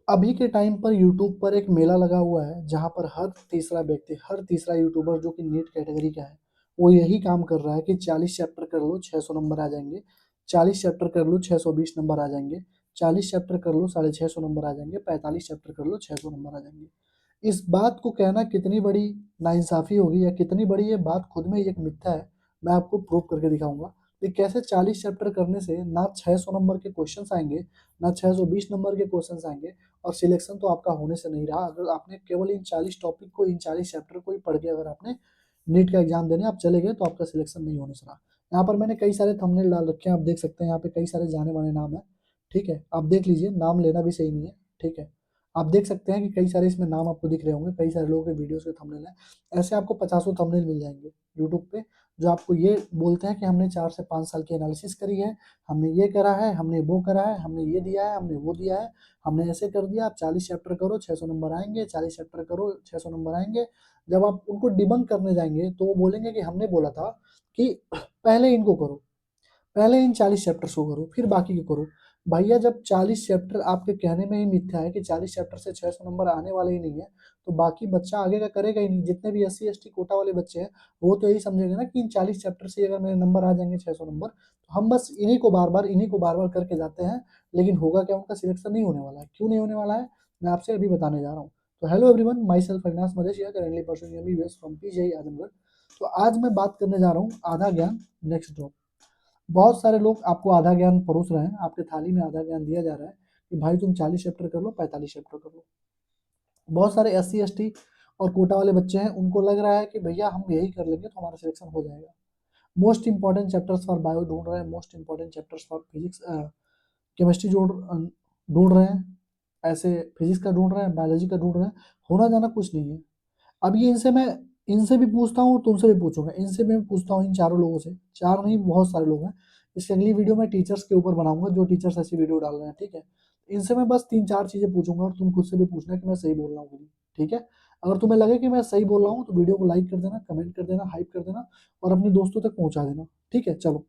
अभी के टाइम पर यूट्यूब पर एक मेला लगा हुआ है जहाँ पर हर तीसरा व्यक्ति, हर तीसरा यूट्यूबर जो कि नीट कैटेगरी का है, वो यही काम कर रहा है कि 40 चैप्टर कर लो 600 नंबर आ जाएंगे, 40 चैप्टर कर लो 620 नंबर आ जाएंगे, 40 चैप्टर कर लो 650 नंबर आ जाएंगे, 45 चैप्टर कर लो 600 नंबर आ जाएंगे। इस बात को कहना कितनी बड़ी नाइंसाफ़ी होगी या कितनी बड़ी ये बात खुद में एक मिथ्या है, मैं आपको प्रूव करके दिखाऊंगा कि कैसे 40 चैप्टर करने से ना 600 नंबर के क्वेश्चंस आएंगे, ना 620 नंबर के क्वेश्चंस आएंगे, और सिलेक्शन तो आपका होने से नहीं रहा अगर आपने केवल इन 40 टॉपिक को, इन 40 चैप्टर को ही पढ़ के अगर आपने नीट का एग्जाम देने आप चले गए तो आपका सिलेक्शन नहीं होने से रहा। यहाँ पर मैंने कई सारे थंबनेल डाल रखे हैं, आप देख सकते हैं, यहाँ पे कई सारे जाने माने नाम है, ठीक है, आप देख लीजिए, नाम लेना भी सही नहीं है, ठीक है। आप देख सकते हैं कि कई सारे इसमें नाम आपको दिख रहे होंगे, कई सारे लोगों के वीडियोस के थंबनेल है। ऐसे आपको पचासों थंबनेल मिल जाएंगे यूट्यूब पे, जो आपको ये बोलते हैं कि हमने 4 से 5 साल की एनालिसिस करी है, हमने ये करा है, हमने वो करा है, हमने ये दिया है, हमने वो दिया है, हमने ऐसे कर दिया, आप 40 चैप्टर करो 600 नंबर आएंगे, 40 चैप्टर करो 600 नंबर आएंगे। जब आप उनको डिबंक करने जाएंगे तो वो बोलेंगे कि हमने बोला था कि पहले इनको करो, पहले इन 40 चैप्टर्स को करो फिर बाकी को करो। भैया जब 40 चैप्टर आपके कहने में ही मिथ्या है कि 40 चैप्टर से 600 नंबर आने वाले ही नहीं है, तो बाकी बच्चा आगे का करेगा ही नहीं। जितने भी एससी एसटी कोटा वाले बच्चे हैं वो तो यही समझेंगे ना कि इन 40 चैप्टर से अगर मेरे नंबर आ जाएंगे 600 नंबर, तो हम बस इन्हीं को बार बार करके जाते हैं, लेकिन होगा क्या, उनका सिलेक्शन नहीं होने वाला है। क्यों नहीं होने वाला है, मैं आपसे अभी बताने जा रहा हूँ। तो hello everyone, myself Avinash Madeshiya, currently pursuing MBBS from PGI Azamgarh. तो आज मैं बात करने जा रहा हूँ आधा ज्ञान नेक्स्ट ड्रॉप। बहुत सारे लोग आपको आधा ज्ञान परोस रहे हैं, आपके थाली में आधा ज्ञान दिया जा रहा है कि भाई तुम 40 चैप्टर कर लो, 45 चैप्टर कर लो। बहुत सारे एससी एसटी और कोटा वाले बच्चे हैं, उनको लग रहा है कि भैया हम यही कर लेंगे तो हमारा सिलेक्शन हो जाएगा। Most important chapters for bio ढूंढ रहे हैं, most important chapters for physics, chemistry ढूंढ रहे हैं, ऐसे फिजिक्स का ढूंढ रहे हैं, बायोलॉजी का ढूंढ रहे हैं। होना जाना कुछ नहीं है। अब ये इनसे भी पूछता हूँ, तुमसे भी पूछूंगा, इनसे भी मैं पूछता हूँ, इन चारों लोगों से, चार नहीं बहुत सारे लोग हैं। इसकी अगली वीडियो में टीचर्स के ऊपर बनाऊंगा, जो टीचर्स ऐसी वीडियो डाल रहे हैं, ठीक है। इनसे मैं बस 3-4 चीजें पूछूंगा और तुम खुद से भी पूछना कि मैं सही बोल रहा हूँ कि नहीं, ठीक है। अगर तुम्हें लगे कि मैं सही बोल रहा हूँ तो वीडियो को लाइक कर देना, कमेंट कर देना, हाइप कर देना और अपने दोस्तों तक पहुंचा देना, ठीक है। चलो,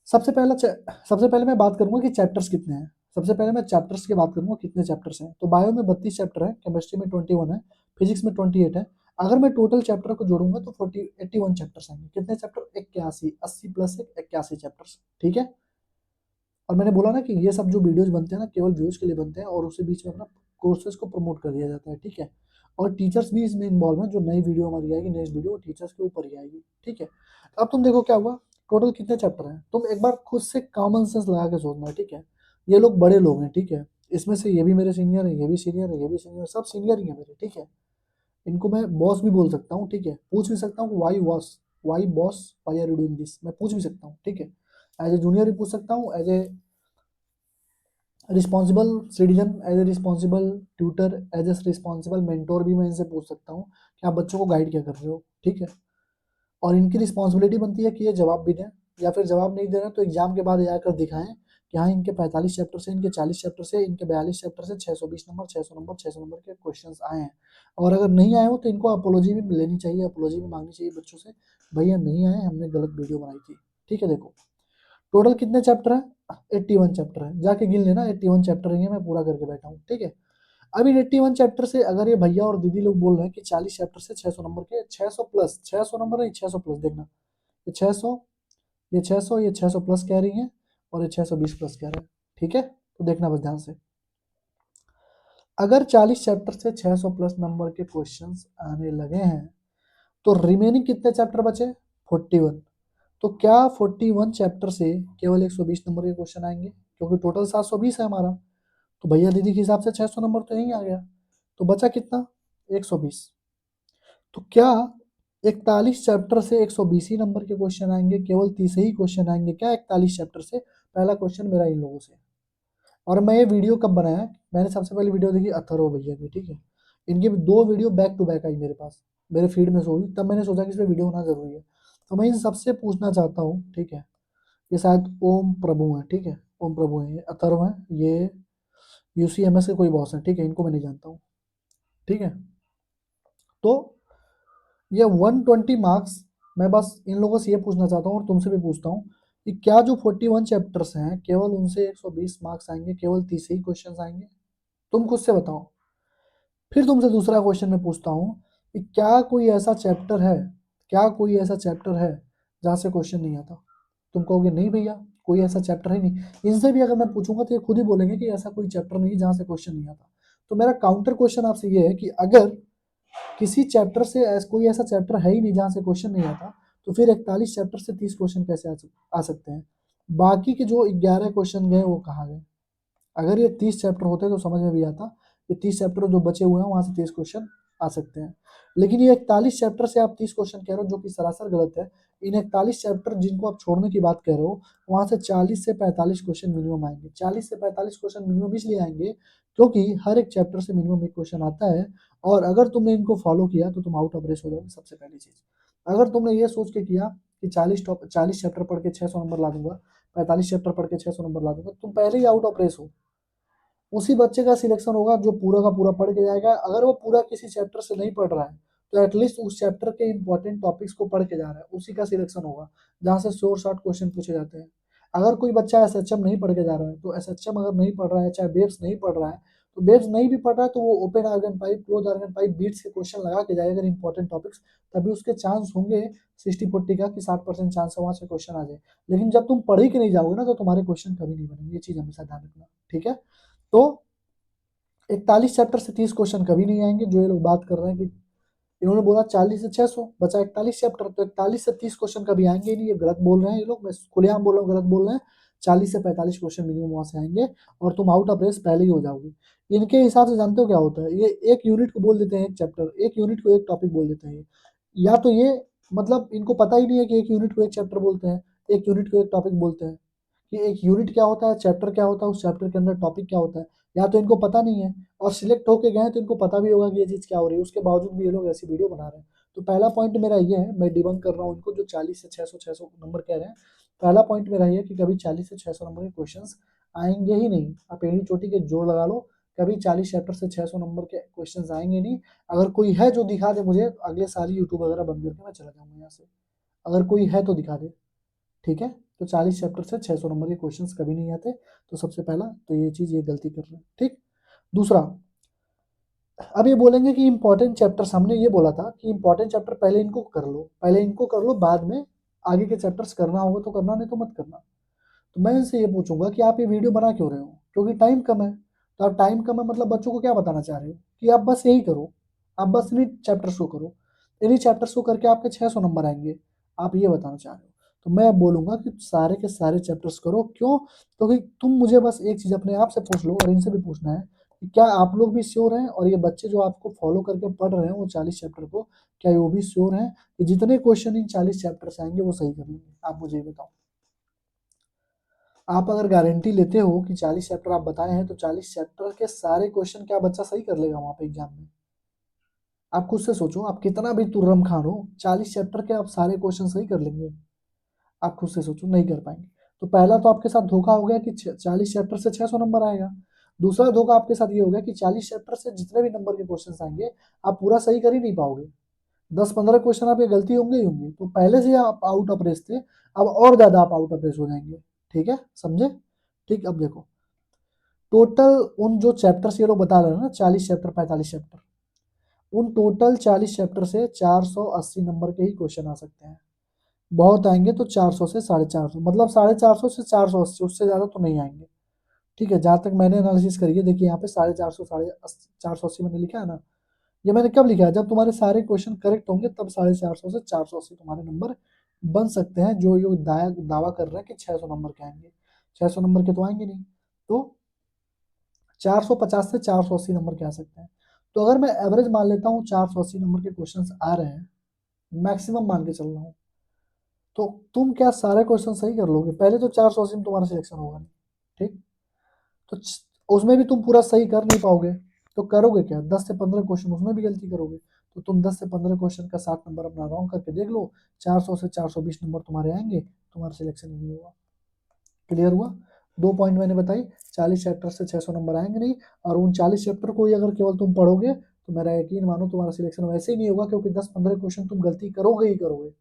सबसे पहले मैं बात करूंगा कि चैप्टर्स कितने हैं। सबसे पहले मैं चैप्टर्स की बात करूंगा कितने चैप्टर्स हैं। तो बायो में 32 चैप्टर है, केमिस्ट्री में 21 है, फिजिक्स में 28 है। अगर मैं टोटल चैप्टर को जोड़ूंगा तो 81 चैप्टर्स आएंगे। कितने चैप्टर, 81, 80 प्लस 1, 81 चैप्टर्स, ठीक है। और मैंने बोला ना कि ये सब जो वीडियोज बनते हैं ना केवल व्यूज के लिए बनते हैं, और उसी बीच में अपना कोर्सेज को प्रमोट कर दिया जाता है, ठीक है। और टीचर्स भी इसमें इन्वॉल्व हैं, जो नई वीडियो हमारी आएगी, नेक्स्ट वीडियो टीचर्स के ऊपर ही आएगी, ठीक है। अब तुम देखो क्या हुआ, टोटल कितने चैप्टर हैं, तुम एक बार खुद से कॉमन सेंस लगा के सोचना, ठीक है। ये लोग बड़े लोग हैं, ठीक है, इसमें से ये भी मेरे सीनियर है, ये भी सीनियर है, ये भी सीनियर, सब सीनियर ही है मेरे, ठीक है। इनको मैं बॉस भी बोल सकता हूँ, ठीक है, पूछ भी सकता हूँ why boss, why boss, why are you doing this, मैं पूछ भी सकता हूँ, ठीक है। एज ए जूनियर भी पूछ सकता हूँ, as a responsible citizen, as a responsible tutor, as a responsible mentor भी मैं इनसे पूछ सकता हूँ कि आप बच्चों को गाइड क्या कर रहे हो, ठीक है। और इनकी रिस्पॉन्सिबिलिटी बनती है कि ये जवाब भी दें, या फिर जवाब नहीं दे रहे तो एग्जाम के बाद आकर दिखाएं कि हाँ इनके 45 चैप्टर से, इनके 40 चैप्टर से, इनके 42 चैप्टर से 620 नंबर, 600 नंबर के क्वेश्चन आए हैं। और अगर नहीं आए हो तो इनको अपोलॉजी भी लेनी चाहिए, अपोलॉजी भी मांगनी चाहिए बच्चों से, भैया नहीं आए, हमने गलत वीडियो बनाई थी, ठीक है। देखो टोटल कितने चैप्टर है, 81 चैप्टर है, जाके गिन लेना, 81 चैप्टर है, मैं पूरा करके बैठा हूँ, ठीक है। अब इन 81 चैप्टर से अगर ये भैया और दीदी लोग बोल रहे हैं कि 40 चैप्टर से 600 नंबर के, 600 प्लस, 600 नंबर नहीं 600 प्लस, देखना ये 600, ये 600, ये 600 प्लस कह रही है, और ये 620 प्लस कह रहे हैं, ठीक है। तो देखना बस ध्यान से, अगर 40 चैप्टर से 600 प्लस नंबर के क्वेश्चंस आने लगे हैं तो रिमेनिंग कितने चैप्टर बचे, 41। तो क्या 41 चैप्टर से केवल 120 नंबर के क्वेश्चन आएंगे, क्योंकि टोटल 720 है हमारा, तो भैया दीदी के हिसाब से 600 नंबर तो यहीं आ गया। तो बचा कितना, 120। तो क्या 41 चैप्टर से 120 ही नंबर के क्वेश्चन आएंगे, केवल 30 ही क्वेश्चन आएंगे क्या 41 चैप्टर से? पहला क्वेश्चन मेरा इन लोगों से। और मैं ये वीडियो कब बनाया, मैंने सबसे पहले वीडियो देखी अथर्व भैया की, ठीक है। इनकी दो वीडियो बैक टू बैक आई मेरे पास, मेरे फीड में सोई, तब मैंने सोचा कि इस पर वीडियो होना जरूरी है। तो मैं इन सबसे पूछना चाहता हूँ, ठीक है। ये शायद ओम प्रभु है, ठीक है, ओम प्रभु है, ये अथर्व है, ये यूसीएमएस के कोई बॉस है, ठीक है, इनको मैं नहीं जानता हूँ, ठीक है। तो ये 120 मार्क्स, मैं बस इन लोगों से ये पूछना चाहता हूँ और तुमसे भी पूछता हूँ कि क्या जो 41 चैप्टर्स हैं केवल उनसे 120 मार्क्स आएंगे, केवल 30 ही क्वेश्चन आएंगे? तुम खुद से बताओ। फिर तुमसे दूसरा क्वेश्चन मैं पूछता हूँ कि क्या कोई ऐसा चैप्टर है, क्या कोई ऐसा चैप्टर है जहाँ से क्वेश्चन नहीं आता? तुम कहोगे नहीं भैया, कोई ऐसा चैप्टर है नहीं। इनसे भी अगर मैं पूछूंगा तो ये खुद ही बोलेंगे कि ऐसा कोई चैप्टर नहीं है जहाँ से क्वेश्चन नहीं आता। तो मेरा काउंटर क्वेश्चन आपसे ये है कि अगर किसी चैप्टर से कोई ऐसा चैप्टर है ही नहीं जहाँ से क्वेश्चन नहीं आता, तो फिर 41 चैप्टर से 30 क्वेश्चन कैसे आ सकते हैं? बाकी के जो 11 क्वेश्चन गए वो कहाँ गए? अगर ये 30 चैप्टर होते तो समझ में भी आता, ये 30 चैप्टर जो बचे हुए हैं वहां से 30 क्वेश्चन आ सकते हैं। लेकिन ये 41 चैप्टर से आप 30 क्वेश्चन कह रहे हो, जो कि सरासर गलत है। इन 41 चैप्टर जिनको आप छोड़ने की बात कह रहे हो, वहां से 40 से 45 क्वेश्चन मिनिमम आएंगे। 40 से 45 क्वेश्चन मिनिमम इसलिए आएंगे क्योंकि हर एक चैप्टर से मिनिमम एक क्वेश्चन आता है। और अगर तुमने इनको फॉलो किया तो तुम आउट ऑफ रेस हो जाओगे। सबसे पहली चीज, अगर तुमने ये सोच के किया कि 40 चैप्टर पढ़ के 600 नंबर ला दूंगा, 45 चैप्टर पढ़ के 600 नंबर ला दूंगा, तुम पहले ही आउट ऑफ रेस हो। उसी बच्चे का सिलेक्शन होगा जो पूरा का पूरा पढ़ के जाएगा। अगर वो पूरा किसी चैप्टर से नहीं पढ़ रहा है तो एटलीस्ट उस चैप्टर के इंपॉर्टेंट टॉपिक्स को पढ़ के जा रहा है, उसी का सिलेक्शन होगा जहाँ से शॉर्ट शॉर्ट क्वेश्चन पूछे जाते हैं। अगर कोई बच्चा एसएचएम नहीं पढ़ के जा रहा है, तो एसएचएम अगर नहीं पढ़ रहा है, चाहे बेब्स नहीं पढ़ रहा है, तो बेब्स नहीं भी पढ़ रहा है तो वो open organ pipe, close organ pipe, beats के क्वेश्चन लगा के जाएगा अगर इंपॉर्टेंट टॉपिक्स, तभी उसके चांस होंगे 60-40 का कि 60% चांस है वहां से क्वेश्चन आ जाए। लेकिन जब तुम पढ़ ही के नहीं जाओगे ना तो तुम्हारे क्वेश्चन कभी नहीं बनेंगे। ये चीज हमेशा ध्यान रखना, ठीक है? तो 41 चैप्टर से 30 क्वेश्चन कभी नहीं आएंगे। जो ये लोग बात कर रहे हैं कि इन्होंने बोला 40 से 600 बचा 41 चैप्टर, तो 41 से 30 क्वेश्चन कभी आएंगे ही नहीं। ये गलत बोल रहे हैं ये लोग, मैं खुलेआम बोल रहा हूँ गलत बोल रहे हैं। 40 से 45 क्वेश्चन मिनिमम वहां से आएंगे और तुम आउट ऑफ रेस पहले ही हो जाओगे। इनके हिसाब से जानते हो क्या होता है? ये एक यूनिट को बोल देते हैं एक चैप्टर, एक यूनिट को एक टॉपिक बोल देते हैं। या तो ये मतलब इनको पता ही नहीं है कि एक यूनिट को एक चैप्टर बोलते हैं, एक यूनिट को एक टॉपिक बोलते हैं, कि एक यूनिट क्या होता है, चैप्टर क्या होता है, उस चैप्टर के अंदर टॉपिक क्या होता है। या तो इनको पता नहीं है और सिलेक्ट होके गए तो इनको पता भी होगा कि ये चीज़ क्या हो रही है, उसके बावजूद भी ये लोग ऐसी वीडियो बना रहे हैं। तो पहला पॉइंट मेरा ये है, मैं डिबंक कर रहा हूँ इनको जो 40 से 600 नंबर कह रहे हैं। पहला पॉइंट मेरा ये है कि कभी 40 से 600 नंबर के क्वेश्चन आएंगे ही नहीं। आप एड़ी चोटी के जोड़ लगा लो, कभी 40 चैप्टर से 600 नंबर के क्वेश्चन आएंगे नहीं। अगर कोई है जो दिखा दे मुझे, अगले साल यूट्यूब वगैरह बंद करके मैं चला जाऊंगा यहाँ से। अगर कोई है तो दिखा दे, ठीक है? तो 40 चैप्टर से 600 नंबर के क्वेश्चंस कभी नहीं आते। तो सबसे पहला तो ये चीज, ये गलती कर रहे हैं, ठीक। दूसरा, अब ये बोलेंगे कि इंपॉर्टेंट चैप्टर्स, हमने ये बोला था कि इंपॉर्टेंट चैप्टर पहले इनको कर लो, पहले इनको कर लो, बाद में आगे के चैप्टर्स करना होगा तो करना, नहीं तो मत करना। तो मैं इनसे ये पूछूंगा कि आप ये वीडियो बना क्यों रहे हो? क्योंकि टाइम कम है। तो आप टाइम कम है मतलब बच्चों को क्या बताना चाह रहे हो कि आप बस यही करो, आप बस इन्हीं चैप्टर्स को करो, इन्हीं चैप्टर्स को करके आपके 600 नंबर आएंगे, आप ये बताना चाह रहे हो? तो मैं बोलूंगा कि सारे के सारे चैप्टर्स करो। क्यों? क्योंकि तुम मुझे बस एक चीज अपने आप से पूछ लो और इनसे भी पूछना है कि क्या आप लोग भी श्योर हैं, और ये बच्चे जो आपको फॉलो करके पढ़ रहे हैं वो 40 चैप्टर को, क्या वो भी श्योर हैं कि जितने क्वेश्चन इन 40 चैप्टर से आएंगे वो सही कर लेंगे? आप मुझे ये बताओ। आप अगर गारंटी लेते हो कि 40 चैप्टर आप बताए हैं तो 40 चैप्टर के सारे क्वेश्चन क्या बच्चा सही कर लेगा वहां पे एग्जाम में? आप खुद से सोचो, आप कितना भी तुर्रम खान हो, 40 चैप्टर के आप सारे क्वेश्चन सही कर लेंगे? आप खुद से सोचो, नहीं कर पाएंगे। तो पहला तो आपके साथ धोखा हो गया कि 40 चैप्टर से 600 नंबर आएगा। दूसरा धोखा आपके साथ ये हो गया कि 40 चैप्टर से जितने भी नंबर के क्वेश्चन आएंगे आप पूरा सही कर ही नहीं पाओगे। 10-15 क्वेश्चन आपके गलती होंगे ही होंगे। तो पहले से आप आउट ऑफ रेस थे, अब और ज्यादा आप आउट ऑफ रेस हो जाएंगे। ठीक है, समझे? ठीक, अब देखो, टोटल उन जो चैप्टर्स ये लोग बता रहे हैं ना, 40 चैप्टर 45 चैप्टर, उन टोटल 40 चैप्टर से 480 नंबर के ही क्वेश्चन आ सकते हैं। बहुत आएंगे तो 400 से 450, मतलब 450 से 480, उससे ज्यादा तो नहीं आएंगे। ठीक है, जहां तक मैंने एनालिसिस करी है, देखिए यहाँ पे 450, 480 मैंने लिखा है ना, ये मैंने कब लिखा है? जब तुम्हारे सारे क्वेश्चन करेक्ट होंगे तब 450 से 480 तुम्हारे नंबर बन सकते हैं। जो ये दावा कर रहे हैं कि 600 नंबर के आएंगे, 600 नंबर के तो आएंगे नहीं। तो 450 से 480 नंबर के आ सकते हैं। तो अगर मैं एवरेज मान लेता हूँ 480 नंबर के क्वेश्चंस आ रहे हैं, मैक्सिमम मान के चल रहा हूँ, तो तुम क्या सारे क्वेश्चन सही कर लोगे? पहले तो 480 में तुम्हारा सिलेक्शन होगा नहीं, ठीक। तो उसमें भी तुम पूरा सही कर नहीं पाओगे, तो करोगे क्या? 10 से 15 क्वेश्चन उसमें भी गलती करोगे। तो तुम 10 से 15 क्वेश्चन का 60 नंबर अपना रॉन्ग करके देख लो, 400 से 420 नंबर तुम्हारे आएंगे, तुम्हारा सिलेक्शन नहीं होगा। क्लियर हुआ? 2 पॉइंट मैंने बताई, 40 चैप्टर से 600 नंबर आएंगे नहीं, और उन 40 चैप्टर को ही अगर केवल तुम पढ़ोगे तो मेरा यकीन मानो तुम्हारा सिलेक्शन वैसे ही नहीं होगा, क्योंकि 10-15 क्वेश्चन तुम गलती करोगे ही करोगे।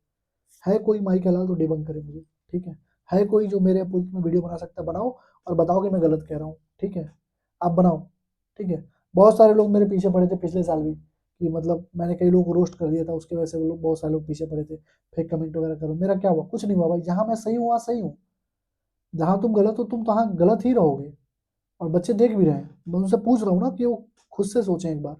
है कोई माइक हलाल तो डिबंक करे मुझे, ठीक है कोई जो मेरे अपोजिट में वीडियो बना सकता है, बनाओ और बताओ कि मैं गलत कह रहा हूँ, ठीक है? आप बनाओ। ठीक है। बहुत सारे लोग मेरे पीछे पड़े थे पिछले साल भी, कि मतलब मैंने कई लोगों को रोस्ट कर दिया था, उसके वजह से वो लोग, बहुत सारे लोग पीछे पड़े थे, फेक कमेंट वगैरह करो। मेरा क्या हुआ? कुछ नहीं हुआ भाई। जहाँ मैं सही हूँ वहाँ सही हूँ, जहाँ तुम गलत हो तुम तो वहाँ गलत ही रहोगे। और बच्चे देख भी रहे हैं, मैं उनसे पूछ रहा हूँ ना कि वो खुद से सोचें एक बार।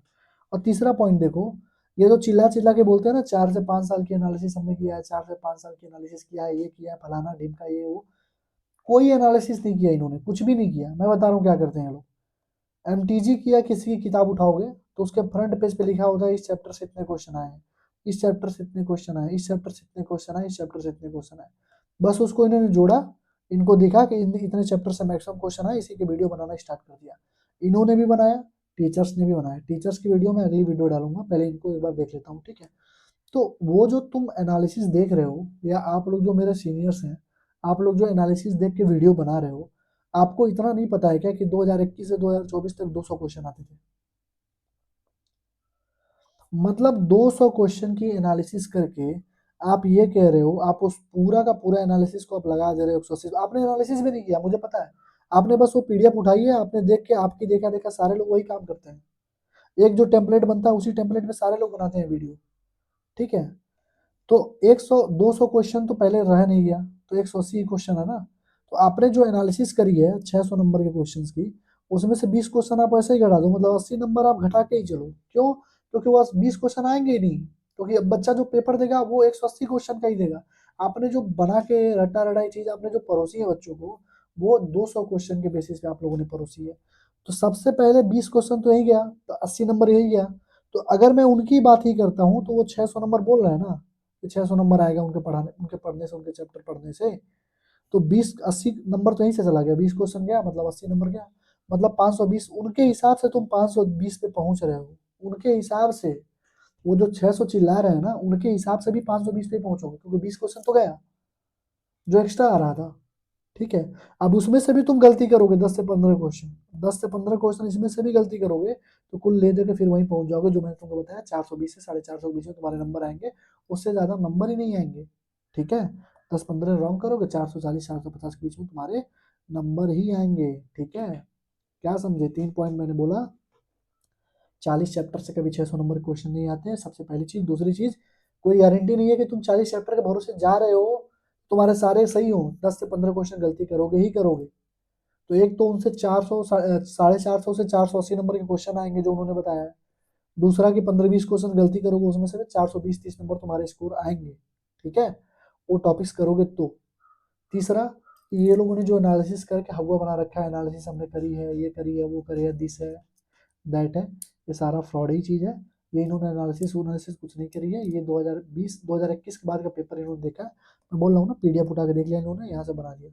और तीसरा पॉइंट देखो, ये जो चिल्ला चिल्ला के बोलते हैं ना 4 से 5 साल की एनालिसिस हमने किया है, 4 से 5 साल की एनालिसिस किया है, ये किया है, फलाना ढिमका, ये वो, कोई एनालिसिस नहीं किया इन्होंने, कुछ भी नहीं किया। मैं बता रहा हूँ क्या करते हैं लोग। एमटीजी किया, किसी की किताब उठाओगे तो उसके फ्रंट पेज पे लिखा होता है इस चैप्टर से इतने क्वेश्चन आए हैं, इस चैप्टर से इतने क्वेश्चन आए, इस चैप्टर से इतने क्वेश्चन आए, इस चैप्टर से इतने क्वेश्चन आए। बस उसको इन्होंने जोड़ा, इनको दिखा कि इतने चैप्टर से मैक्सिमम क्वेश्चन आए, इसी के वीडियो बनाना स्टार्ट कर दिया। इन्होंने भी बनाया, टीचर्स ने भी बनाया। टीचर्स की वीडियो में अगली वीडियो डालूंगा, पहले इनको एक बार देख लेता हूँ, ठीक है। तो वो जो तुम एनालिसिस देख रहे हो, या आप लोग जो मेरे सीनियर्स हैं, आप लोग जो एनालिसिस देख के वीडियो बना रहे हो, आपको इतना नहीं पता है क्या कि 2021 से 2024 तक 200 क्वेश्चन आते थे? मतलब 200 क्वेश्चन की एनालिसिस करके आप ये कह रहे हो, आप उस पूरा का पूरा एनालिसिस को आप लगा दे रहे हो 180। आपने एनालिसिस भी नहीं किया, मुझे पता है। आपने बस वो पीडीएफ उठाई है, आपने देख के, आपकी देखा देखा सारे लोग वही काम करते हैं। एक जो टेम्पलेट बनता है उसी टेम्पलेट में सारे लोग बनाते हैं वीडियो, ठीक है। तो 100 200 क्वेश्चन तो पहले रह नहीं गया, तो 180 क्वेश्चन है ना। तो आपने जो एनालिसिस करी है 600 नंबर के क्वेश्चंस की, उसमें से 20 क्वेश्चन आप ऐसे ही घटा दो, मतलब 80 नंबर आप घटा के ही चलो। क्यों? क्योंकि वो 20 क्वेश्चन आएंगे ही नहीं, क्योंकि अब बच्चा जो पेपर देगा वो 180 क्वेश्चन का ही देगा। आपने जो बना के रटा रटाई चीज आपने जो परोसी है बच्चों को, वो 200 क्वेश्चन के बेसिस पे आप लोगों ने परोसी है। तो सबसे पहले 20 क्वेश्चन तो यही गया, तो 80 नंबर यही गया। तो अगर मैं उनकी बात ही करता हूँ तो वो 600 नंबर बोल रहे हैं ना, कि 600 नंबर आएगा उनके पढ़ाने, उनके पढ़ने से, उनके चैप्टर पढ़ने से। तो 20 80 नंबर तो यहीं से चला गया, 20 क्वेश्चन गया मतलब 80 नंबर गया। मतलब 520 उनके हिसाब से तुम 520 पे पहुंच रहे हो, उनके हिसाब से। वो जो 600 चिल्ला रहे हैं ना, उनके हिसाब से भी 520 पे पहुंचोगे, क्योंकि 20 क्वेश्चन तो गया जो एक्स्ट्रा आ रहा था, ठीक है। अब उसमें से भी तुम गलती करोगे 10 से 15 क्वेश्चन, 10 से 15 क्वेश्चन इसमें से भी गलती करोगे, तो कुल ले दे के फिर वहीं पहुंच जाओगे जो मैंने तुमको बताया, 420 से 450 के बीच में तुम्हारे नंबर आएंगे। उससे ज्यादा नंबर ही नहीं आएंगे, ठीक है। 10 15 रॉन्ग करोगे, 440 450 के बीच में तुम्हारे नंबर ही आएंगे, ठीक है। क्या समझे? 3 पॉइंट मैंने बोला। 40 चैप्टर से कभी 600 नंबर क्वेश्चन नहीं आते हैं, सबसे पहली चीज। दूसरी चीज, कोई गारंटी नहीं है कि तुम 40 चैप्टर के भरोसे जा रहे हो तुम्हारे सारे सही हो। 10 से 15 क्वेश्चन गलती करोगे ही करोगे। तो एक तो उनसे 400 450 से 480 नंबर के क्वेश्चन आएंगे जो उन्होंने बताया है। दूसरा कि 15 20 क्वेश्चन गलती करोगे, उसमें से 420 30 नंबर तुम्हारे स्कोर आएंगे, ठीक है। वो टॉपिक्स करोगे तो। तीसरा, ये लोगों ने जो एनालिसिस करके हवा बना रखा है, एनालिसिस हमने करी है, ये करी है, वो करी है, दिस है, दैट है, ये सारा फ्रॉड ही चीज़ है। ये इन्होंने एनालिसिस एनालिसिस कुछ नहीं करी है। ये 2020 2021 के बाद का पेपर इन्होंने देखा है। मैं बोल रहा हूँ ना, पीडीएफ उठा के देख लिया इन्होंने, यहाँ से बना दिया।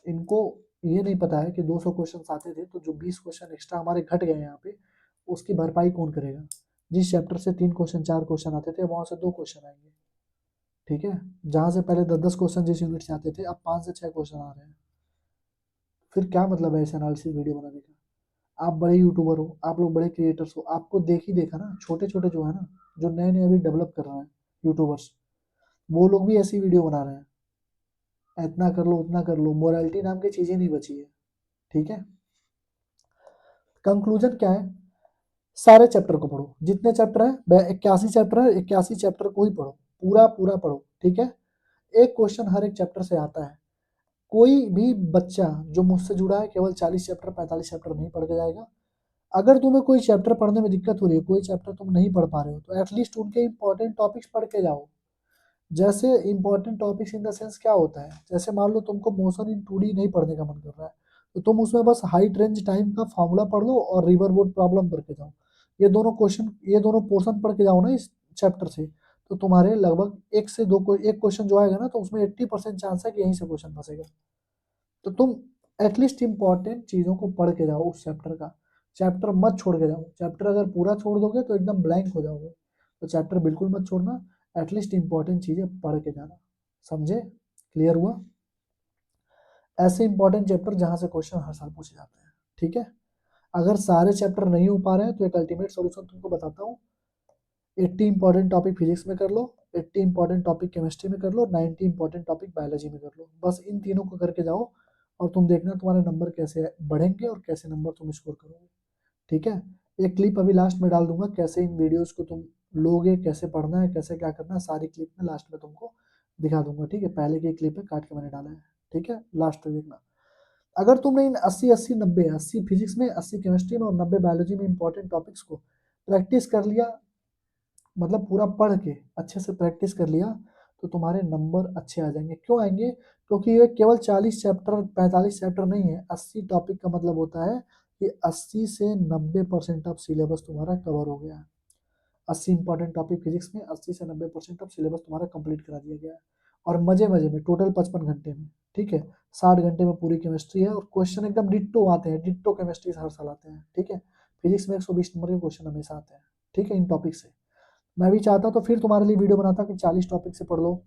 इनको ये नहीं पता है कि 200 क्वेश्चन आते थे, तो जो 20 क्वेश्चन एक्स्ट्रा हमारे घट गए यहाँ पे, उसकी भरपाई कौन करेगा? जिस चैप्टर से 3 क्वेश्चन 4 क्वेश्चन आते थे, वहां से 2 क्वेश्चन आएंगे, ठीक है। जहां से पहले 10 10 क्वेश्चन जिस यूनिट से आते थे, अब 5 से 6 क्वेश्चन आ रहे हैं। फिर क्या मतलब है इस एनालिसिस वीडियो बनाने का? आप बड़े यूट्यूबर हो, आप लोग बड़े क्रिएटर्स हो, आपको देख ही देखा ना, छोटे छोटे जो है ना, जो नए नए अभी डेवलप कर रहे हैं यूट्यूबर्स, वो लोग भी ऐसी वीडियो बना रहे हैं। इतना कर लो, उतना कर लो, मोरालिटी नाम की चीजें नहीं बची है, ठीक है। कंक्लूजन क्या है? सारे चैप्टर को पढ़ो, जितने चैप्टर है, 81 चैप्टर है, 81 चैप्टर को ही पढ़ो, पूरा पूरा पढ़ो, ठीक है। एक क्वेश्चन हर एक चैप्टर से आता है। कोई भी बच्चा जो मुझसे जुड़ा है केवल 40 चैप्टर 45 चैप्टर नहीं पढ़ के जाएगा। अगर तुम्हें कोई चैप्टर पढ़ने में दिक्कत हो रही है, कोई चैप्टर तुम नहीं पढ़ पा रहे हो, तो एटलीस्ट उनके इंपॉर्टेंट टॉपिक्स पढ़ के जाओ। जैसे important topics in the sense क्या होता है, जैसे मान लो तुमको मोशन इन 2D नहीं पढ़ने का मन कर रहा है, तो तुम उसमें बस हाइट रेंज टाइम का फॉर्मूला पढ़ लो और रिवर बोर्ड प्रॉब्लम करके जाओ। ये दोनों पोर्शन पढ़ के जाओ ना इस चैप्टर से, तो तुम्हारे लगभग एक क्वेश्चन जो आएगा ना, तो उसमें 80% चांस है कि यहीं से क्वेश्चन फंसेगा। तो तुम एटलीस्ट इंपॉर्टेंट चीज़ों को पढ़ के जाओ उस चैप्टर का। चैप्टर मत छोड़ के जाओ, चैप्टर अगर पूरा छोड़ दोगे तो एकदम ब्लैंक हो जाओगे। तो चैप्टर बिल्कुल मत छोड़ना, एटलीस्ट इंपॉर्टेंट चीज़ें पढ़ के जाना। समझे? क्लियर हुआ? ऐसे इंपॉर्टेंट चैप्टर जहाँ से क्वेश्चन हर साल पूछे जाते हैं, ठीक है। अगर सारे चैप्टर नहीं हो पा रहे हैं तो एक अल्टीमेट सोल्यूशन तुमको बताता हूँ। 80 इंपॉर्टेंट टॉपिक फिजिक्स में कर लो, 80 इंपॉर्टेंट टॉपिक केमिस्ट्री में कर लो, 90 इंपॉर्टेंट टॉपिक बायोलॉजी में कर लो। बस इन तीनों को करके जाओ, और तुम देखना तुम्हारे नंबर कैसे बढ़ेंगे और कैसे नंबर तुम स्कोर करोगे। ठीक है। एक क्लिप अभी लास्ट में डाल दूंगा, कैसे इन वीडियोस को तुम लोगे, कैसे पढ़ना है, कैसे क्या करना है, सारी क्लिप में लास्ट में तुमको दिखा दूंगा, ठीक है। पहले की क्लिप है, काट के मैंने डाला है, ठीक है, लास्ट तक देखना। अगर तुमने इन 80-80-90, 80 फिजिक्स में, 80 केमिस्ट्री में और 90 बायोलॉजी में इंपॉर्टेंट टॉपिक्स को प्रैक्टिस कर लिया, मतलब पूरा पढ़ के अच्छे से प्रैक्टिस कर लिया, तो तुम्हारे नंबर अच्छे आ जाएंगे। क्यों आएंगे? क्योंकि ये केवल 40 चैप्टर 45 चैप्टर नहीं है, 80 टॉपिक का मतलब होता है कि 80 से 90% ऑफ सिलेबस तुम्हारा कवर हो गया है। 80 इंपॉर्टेंट टॉपिक फिजिक्स में 80 से 90% ऑफ सिलेबस तुम्हारा कंप्लीट करा दिया गया है, और मजे मजे में टोटल 55 घंटे में, ठीक है। 60 घंटे में पूरी केमिस्ट्री है, और क्वेश्चन एकदम डिट्टो आते हैं, डिट्टो केमिस्ट्री हर साल आते हैं, ठीक है। फिजिक्स में 120 नंबर के क्वेश्चन हमेशा आते हैं, ठीक है, इन टॉपिक से। मैं भी चाहता तो फिर तुम्हारे लिए वीडियो बनाता कि 40 टॉपिक से पढ़ लो,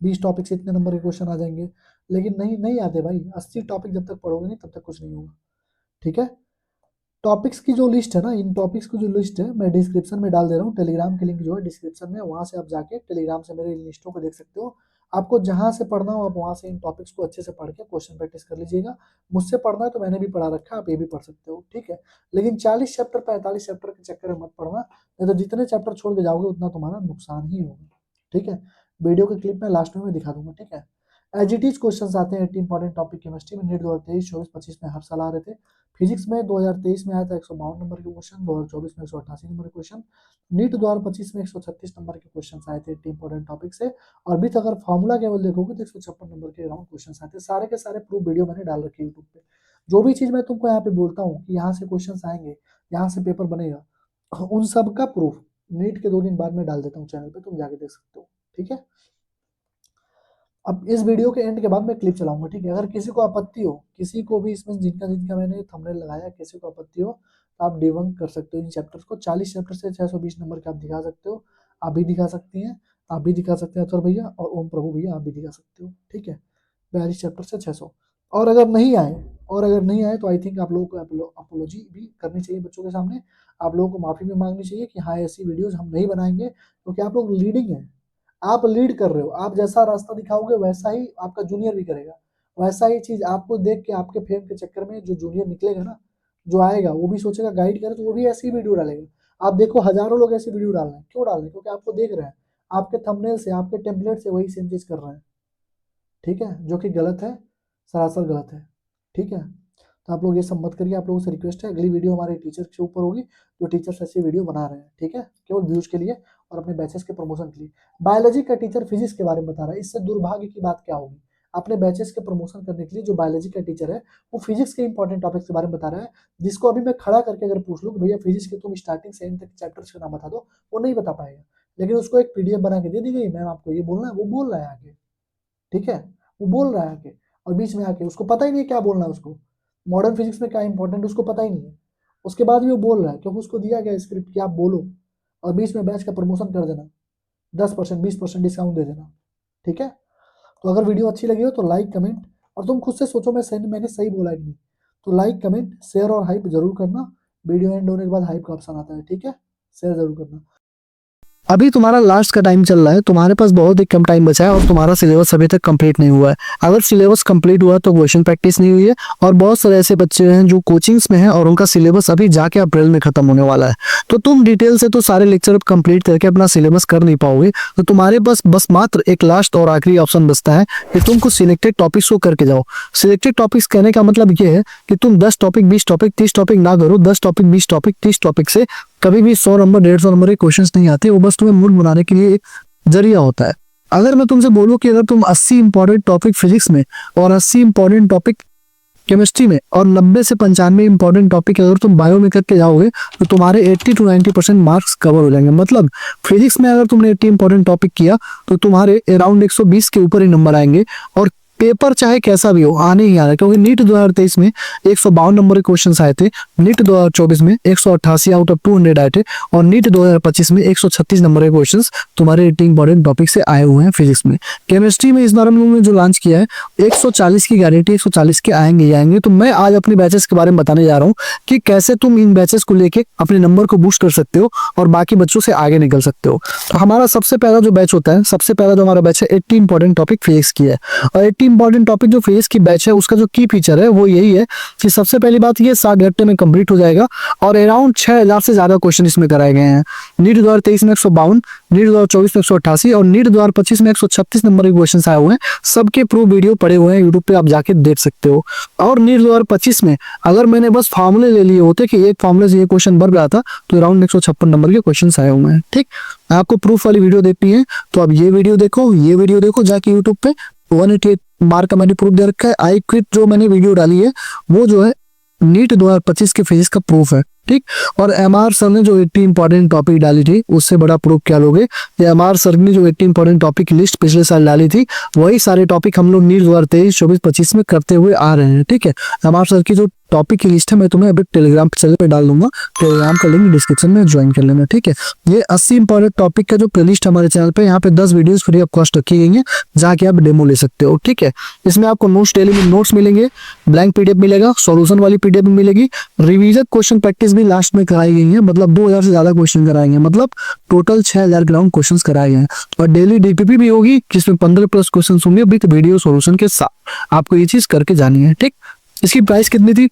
20 टॉपिक से इतने नंबर के क्वेश्चन आ जाएंगे, लेकिन नहीं आते भाई। 80 टॉपिक जब तक पढ़ोगे नहीं तब तक कुछ नहीं होगा, ठीक है। टॉपिक्स की जो लिस्ट है ना, इन टॉपिक्स की जो लिस्ट है मैं डिस्क्रिप्शन में डाल दे रहा हूँ, टेलीग्राम की लिंक जो है डिस्क्रिप्शन में, वहाँ से आप जाके टेलीग्राम से मेरे लिस्टों को देख सकते हो। आपको जहाँ से पढ़ना हो आप वहाँ से इन टॉपिक्स को अच्छे से पढ़ के क्वेश्चन प्रैक्टिस कर लीजिएगा। मुझसे पढ़ना है तो मैंने भी पढ़ा रखा है, आप ये भी पढ़ सकते हो, ठीक है। लेकिन 40 चैप्टर 45 चैप्टर के चक्कर में मत पढ़ना, नहीं तो जितने चैप्टर छोड़ के जाओगे उतना तुम्हारा नुकसान ही होगा, ठीक है। वीडियो के क्लिप में लास्ट में दिखा दूंगा, ठीक है। एज इट इज क्वेश्चन आते हैं 80 इंपॉर्टेंट टॉपिक केमिस्ट्री में, नीट 2023, 24, 25 में हर साल आ रहे थे। फिजिक्स में 2023 में आया था 152 नंबर के क्वेश्चन, 2024 में 188 नंबर के क्वेश्चन, नीट 2025 में 136 नंबर के क्वेश्चन आए थे 80 इंपॉर्टेंट टॉपिक से। और भी तो अगर फॉर्मूला केवल देखोगे तो 156 नंबर के अराउंड क्वेश्चन आए थे। सारे के सारे प्रूफ वीडियो मैंने डाल रखे यूट्यूब पे। जो भी चीज मैं तुमको यहाँ पे बोलता हूँ कि यहाँ से क्वेश्चन आएंगे, यहाँ से पेपर बनेगा, उन सब का प्रूफ नीट के 2 दिन बाद में डाल देता हूँ चैनल पे, तुम जाके देख सकते हो, ठीक है। अब इस वीडियो के एंड के बाद मैं क्लिप चलाऊंगा, ठीक है। अगर किसी को आपत्ति हो, किसी को भी इसमें जिनका जिनका मैंने थंबनेल लगाया, किसी को आपत्ति हो तो आप डिबंक कर सकते हो इन चैप्टर्स को। 40 चैप्टर से 620 नंबर के आप दिखा सकते हो, आप भी दिखा सकती हैं, आप भी दिखा सकते हैं अथर भैया और ओम प्रभु भैया, आप भी दिखा सकते हो, ठीक है। 42 चैप्टर से 600। और अगर नहीं आए, तो आई थिंक आप लोगों को अपोलॉजी भी करनी चाहिए बच्चों के सामने। आप लोगों को माफी भी मांगनी चाहिए कि हाँ ऐसी वीडियोज हम नहीं बनाएंगे, क्योंकि आप लोग लीडिंग है, आप लीड कर रहे हो। आप जैसा रास्ता दिखाओगे वैसा ही आपका जूनियर भी करेगा, वैसा ही चीज आपको देख के आपके फेम के चक्कर में जो जूनियर निकलेगा ना, जो आएगा वो भी सोचेगा गाइड करे, तो वो भी ऐसी वीडियो डालेगा। आप देखो हजारों लोग ऐसी वीडियो डाल रहे हैं, क्यों डाल रहे हैं? क्योंकि आपको देख रहे हैं, आपके थंबनेल से, आपके टेम्पलेट से वही सेम चीज कर रहे हैं, ठीक है, जो कि गलत है, सरासर गलत है, ठीक है। तो आप लोग ये सब मत करिए, आप लोगों से रिक्वेस्ट है। अगली वीडियो हमारे टीचर के ऊपर होगी, जो टीचर्स ऐसी वीडियो बना रहे हैं, ठीक है, केवल व्यूज के लिए और अपने बैचेस के प्रमोशन के लिए। बायोलॉजी का टीचर फिजिक्स के बारे में बता रहा है, इससे दुर्भाग्य की बात क्या होगी? अपने बैचेस के प्रमोशन करने के लिए जो बायोलॉजी का टीचर है वो फिजिक्स के इंपॉर्टेंट टॉपिक्स के बारे में बता रहा है, जिसको अभी मैं खड़ा करके अगर पूछ लूँ भैया फिजिक्स के तुम स्टार्टिंग से एंड तक चैप्टर्स का नाम बता दो, वो नहीं बता पाएगा। लेकिन उसको एक पीडीएफ बना के दे दी गई, मैम आपको ये बोलना है, वो बोल रहा है आगे, ठीक है, वो बोल रहा है आके, और बीच में आके उसको पता ही नहीं क्या बोलना है, उसको मॉडर्न फिजिक्स में क्या इंपॉर्टेंट उसको पता ही नहीं है, उसके बाद भी वो बोल रहा है क्योंकि उसको दिया गया स्क्रिप्ट कि आप बोलो और बीच में बैच का प्रमोशन कर देना, 10% 20% डिस्काउंट दे देना, ठीक है। तो अगर वीडियो अच्छी लगी हो तो लाइक कमेंट, और तुम खुद से सोचो मैंने सही बोला है कि नहीं, तो लाइक कमेंट शेयर और हाइप जरूर करना। वीडियो एंड होने के बाद हाइप का ऑप्शन आता है, ठीक है, शेयर जरूर करना। अभी तुम्हारा लास्ट का टाइम चल रहा है, तुम्हारे पास बहुत ही कम टाइम बचा है और तुम्हारा सिलेबस अभी तक कंप्लीट नहीं हुआ है। अगर सिलेबस कंप्लीट हुआ तो क्वेश्चन प्रैक्टिस नहीं हुई है, और बहुत सारे ऐसे बच्चे हैं जो कोचिंग्स में हैं और उनका सिलेबस अभी जाके अप्रैल में खत्म होने वाला है। तो तुम डिटेल से तो सारे लेक्चर कंप्लीट करके अपना सिलेबस कर नहीं पाओगे, तो तुम्हारे पास बस मात्र एक लास्ट और आखिरी ऑप्शन बचता है कि तुम कुछ सिलेक्टेड टॉपिक्स को करके जाओ। सिलेक्टेड टॉपिक्स कहने का मतलब ये है कि तुम 10 टॉपिक 20 टॉपिक 30 टॉपिक ना करो, 10 टॉपिक 20 टॉपिक 30 टॉपिक से कभी भी 100 नंबर 150 नंबर के क्वेश्चंस नहीं आते, वो बस तुम्हें मूड बनाने के लिए एक जरिया होता है। अगर मैं तुमसे बोलूं कि अगर तुम 80 इंपॉर्टेंट टॉपिक फिजिक्स में और 80 इंपॉर्टेंट टॉपिक केमिस्ट्री में और 90 से 95 इंपॉर्टेंट टॉपिक अगर तुम बायो में करके जाओगे तो तुम्हारे 80 to 90% मार्क्स कवर हो जाएंगे। मतलब फिजिक्स में अगर तुमने 80 इंपॉर्टेंट टॉपिक किया तो तुम्हारे अराउंड 120 के ऊपर ही नंबर आएंगे, और पेपर चाहे कैसा भी हो आने ही आना, क्योंकि नीट 2023 में 152 नंबर के क्वेश्चंस आए थे, नीट 2024 में 188 आउट ऑफ 200 आए थे, और नीट 2025 में 136 नंबर के क्वेश्चंस तुम्हारे 80 इंपॉर्टेंट टॉपिक से आए हुए हैं फिजिक्स में। केमिस्ट्री में इस बार हम लोगों ने जो लॉन्च किया है 140 की गारंटी, 140 के आएंगे ही आएंगे। तो मैं आज अपने बैचेस के बारे में बताने जा रहा हूँ कि कैसे तुम इन बैचेस को लेके अपने नंबर को बूस्ट कर सकते हो और बाकी बच्चों से आगे निकल सकते हो। तो हमारा सबसे पहला जो बैच होता है, सबसे पहला जो हमारा बैच है 80 इंपॉर्टेंट टॉपिक फिजिक्स की है, और 80 80 इंपॉर्टेंट टॉपिक जो फेस की बैच है उसका जो की फीचर है वो यही है कि सबसे पहली बात ये 7 घंटे में कंप्लीट हो जाएगा और अराउंड 6000 से ज्यादा क्वेश्चन इसमें कराए गए हैं। नीट 2023 में 152, नीट 2024 में 188 और नीट 2025 में 136 नंबर के क्वेश्चन आए हुए हैं। सबके प्रूफ वीडियो पड़े हुए हैं यूट्यूब पे, आप जाके देख सकते हो। और नीट 2025 में अगर मैंने बस फार्मूले ले लिए होते कि एक फार्मूले से ये क्वेश्चन बन रहा था तो अराउंड 156 नंबर के क्वेश्चन आए हुए हैं। ठीक, आपको प्रूफ वाली वीडियो देखनी है तो आप ये वीडियो देखो जाके यूट्यूब पे। 188 मार्क का मैंने प्रूफ दे रखा है। आई क्विट जो मैंने वीडियो डाली है वो जो है नीट 2025 के फिजिक्स का प्रूफ है। ठीक, और एमआर सर ने जो 80 इंपॉर्टेंट टॉपिक डाली थी उससे बड़ा प्रूफ क्या लोगे? एमआर सर ने जो 80 इंपॉर्टेंट टॉपिक लिस्ट पिछले साल डाली थी वही सारे टॉपिक हम लोग नीट 2023, 24, 25 में करते हुए आ रहे हैं। ठीक है, एमआर सर की जो टॉपिक की लिस्ट है मैं तुम्हें अभी टेलीग्राम चैनल पे डाल दूंगा, टेलीग्राम का लिंक डिस्क्रिप्शन में ज्वाइन कर लेना। ठीक है, ये 80 इंपॉर्टेंट टॉपिक का जो प्लेलिस्ट हमारे चैनल पे यहाँ पे 10 वीडियोस फ्री ऑफ कॉस्ट रखी गई है, जाके आप डेमो ले सकते हो। ठीक है, इसमें आपको नोट्स, डेली में नोट्स मिलेंगे, ब्लैंक पीडीएफ मिलेगा, सॉल्यूशन वाली पीडीएफ मिलेगी, रिवीजन क्वेश्चन प्रैक्टिस भी लास्ट में कराई गई है। मतलब 2000 से ज्यादा क्वेश्चन कराएंगे, मतलब टोटल 6000 ग्राउंड क्वेश्चन कराए गए हैं। और डेली डीपीपी भी होगी जिसमें 15+ क्वेश्चन होंगे विद वीडियो सॉल्यूशन के साथ। आपको ये चीज करके जानी है। ठीक, इसकी प्राइस कितनी थी?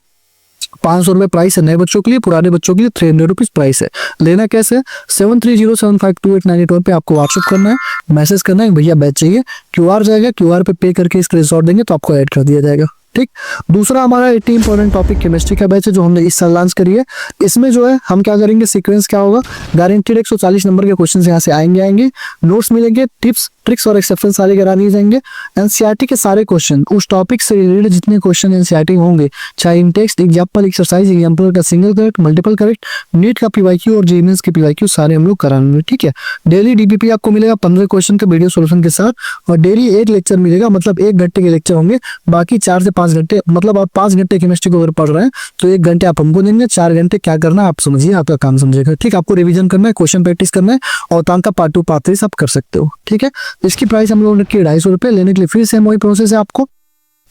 500 रुपए प्राइस है नए बच्चों के लिए, पुराने बच्चों के लिए 300 रुपीज प्राइस है। लेना कैसे? 7307528981 पे आपको व्हाट्सएप करना है, मैसेज करना है भैया बैच चाहिए, क्यूआर जाएगा, क्यूआर पे पे करके स्क्रीनशॉट देंगे तो आपको ऐड कर दिया जाएगा। ठीक, दूसरा हमारा 80 इंपॉर्टेंट टॉपिक केमिस्ट्री का बैच है जो हमने इस साल लॉन्च करी है। इसमें जो है हम क्या करेंगे, सीक्वेंस क्या होगा, गारंटेड 140 नंबर के क्वेश्चन यहाँ से आएंगे, नोट्स मिलेंगे, टिप्स ट्रिक्स और एक्सेप्शन सारे करा दिए जाएंगे। एनसीईआरटी के सारे क्वेश्चन, उस टॉपिक से रिलेटेड जितने क्वेश्चन एनसीईआरटी होंगे, चाहे in text, example, exercise, example का single correct, multiple correct, NEET का पीवाईक्यू और जेईई के पीवाईक्यू सारे हम लोग कराएंगे। ठीक है, डेली डीपीपी आपको मिलेगा 15 क्वेश्चन के वीडियो सोल्यूशन के साथ और डेली एक लेक्चर मिलेगा, मतलब 1 घंटे के लेक्चर होंगे, बाकी 4 से 5 घंटे, मतलब आप 5 घंटे केमिस्ट्री को अगर पढ़ रहे हैं तो 1 घंटे आप हमको देंगे, 4 घंटे क्या करना आप समझिए, आपका काम समझेगा। ठीक, आपको रिवीजन करना है, क्वेश्चन प्रैक्टिस करना है और तान का पार्ट 2 पार्ट 3 आप कर सकते हो। ठीक है, इसकी प्राइस हम लोगों ने की 250 रुपए। लेने के लिए फिर से वही प्रोसेस है, आपको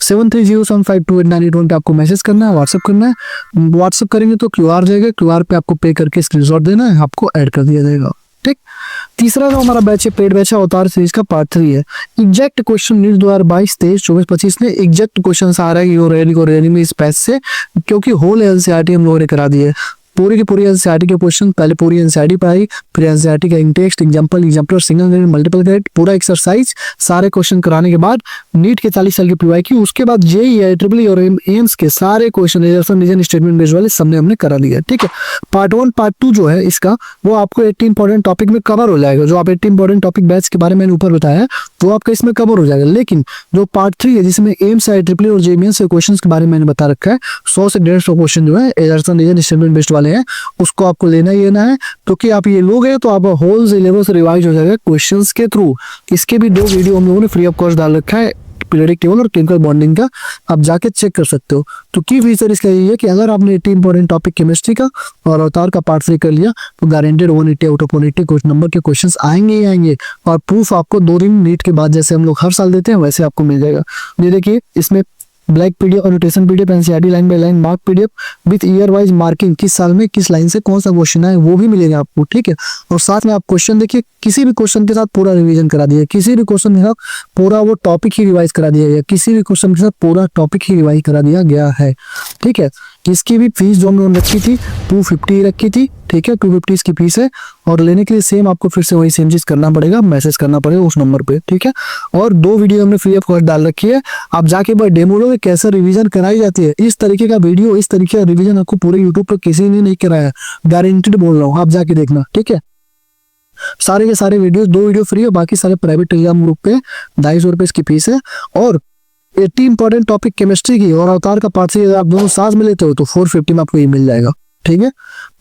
7307528981 पे आपको मैसेज करना है, व्हाट्सएप करना है। व्हाट्सएप करेंगे तो क्यूआर जाएगा, क्यूआर पे आपको पे करके स्क्रीनशॉट देना है, आपको ऐड कर दिया जाएगा। ठीक, तीसरा जो हमारा बैच है, पेड बैच है, अवतार सीरीज का पार्ट 3 है। एग्जैक्ट क्वेश्चन नीट 2022, 23, 24, 25 में एग्जैक्ट क्वेश्चन आ रहा है यूरेनी में इस बैच से, क्योंकि होल एनसीईआरटी हम लोगों ने करा दी है। पूरी की पूरी एनसीईआरटी के क्वेश्चन, पहले पूरी एनसीईआरटी पढ़ाई, फिर एनसीईआरटी का in-text, example, single grade, multiple grade, पूरा एक्सरसाइज, सारे क्वेश्चन कराने के बाद नीट के 40 साल की पीवाईक्यू, उसके बाद जेईई, ट्रिपल और एम्स के सारे क्वेश्चन रीजन स्टेटमेंट बेस्ड वाले सबने हमने करा लिया। ठीक है, पार्ट 1 पार्ट 2 जो है इसका वो आपको 80 इंपॉर्टेंट टॉपिक में कवर हो जाएगा। जो आप 80 इंपॉर्टेंट टॉपिक बैच के बारे में मैंने ऊपर बताया वो आपका इसमें कवर हो जाएगा। लेकिन जो पार्ट 3 है जिसमें एम्स, ट्रिपल और जेईई से क्वेश्चन के बारे में मैंने बता रखा है, 100 से 150 क्वेश्चन जो है रीजन स्टेटमेंट बेस्ड वाले हैं, उसको आपको लेना ही लेना है। क्योंकि आप ये लोगे तो आप होल सिलेबस रिवाइज हो जाएगा क्वेश्चंस के थ्रू। इसके भी 2 वीडियो हम लोगों ने फ्री ऑफ कॉस्ट डाल रखा है, पीरियोडिक टेबल और केमिकल बॉन्डिंग का, आप जाके चेक कर सकते हो। तो की फीचर इसका यही है कि अगर आपने 80 इंपॉर्टेंट टॉपिक केमिस्ट्री का और अवतार का पार्ट 3 कर लिया तो गारंटेड 180 आउट ऑफ 180 कुछ नंबर के क्वेश्चंस आएंगे ही आएंगे। और प्रूफ आपको 2 दिन नीट के बाद जैसे हम लोग हर साल देते हैं वैसे आपको मिल जाएगा। ये देखिए, इसमें black PDF, annotation PDF, NCERT line by line mark PDF with year wise marking, किस साल में किस लाइन से कौन सा क्वेश्चन है वो भी मिलेगा आपको। ठीक है, और साथ में आप क्वेश्चन देखिए, किसी भी क्वेश्चन के साथ पूरा रिवीजन करा दिया, किसी भी क्वेश्चन के साथ पूरा वो टॉपिक ही रिवाइज करा दिया गया, किसी भी क्वेश्चन के साथ पूरा टॉपिक ही रिवाइज करा दिया गया है। ठीक है, इसकी भी फीस जो हमने रखी थी 250 रखी थी। ठीक है, 250 इसकी फीस है और लेने के लिए सेम आपको फिर से वही सेम चीज करना पड़ेगा, मैसेज करना पड़ेगा उस नंबर पे। ठीक है, और 2 वीडियो हमने फ्री ऑफ कॉस्ट डाल रखी है, आप जाके बस डेमो लो कैसे रिवीजन कराई जाती है। इस तरीके का वीडियो, इस तरीके का रिवीजन आपको पूरे यूट्यूब पर किसी ने नहीं कराया, गारंटेड बोल रहा हूँ, आप जाके देखना। ठीक है, सारे के सारे वीडियो, 2 वीडियो फ्री है, बाकी सारे प्राइवेट टेलीग्राम ग्रुप पे 250 रुपए इसकी फीस है। और 80 इंपॉर्टेंट टॉपिक केमिस्ट्री की और अवतार का पार्ट 3 आप दोनों साथ में लेते हो तो 450 में आपको ये मिल जाएगा। ठीक है,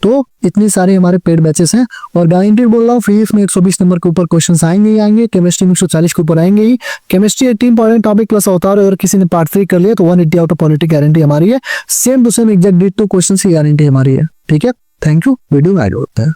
तो इतनी सारे हमारे पेड बैचेस हैं और गारंटेड बोल रहा हूँ, फिजिक्स में 120 नंबर के ऊपर क्वेश्चन आएंगे ही आएंगे, केमिस्ट्री में 140 के ऊपर आएंगे ही। केमिस्ट्री 80 इंपॉर्टेंट टॉपिक प्लस अवतार, अगर किसी ने पार्ट 3 कर लिया तो 180 आउट ऑफ 180 गारंटी हमारी है। Same to same exact date 2 question की गारंटी हमारी है। ठीक है, थैंक यू, वीडियो ऐड होता है।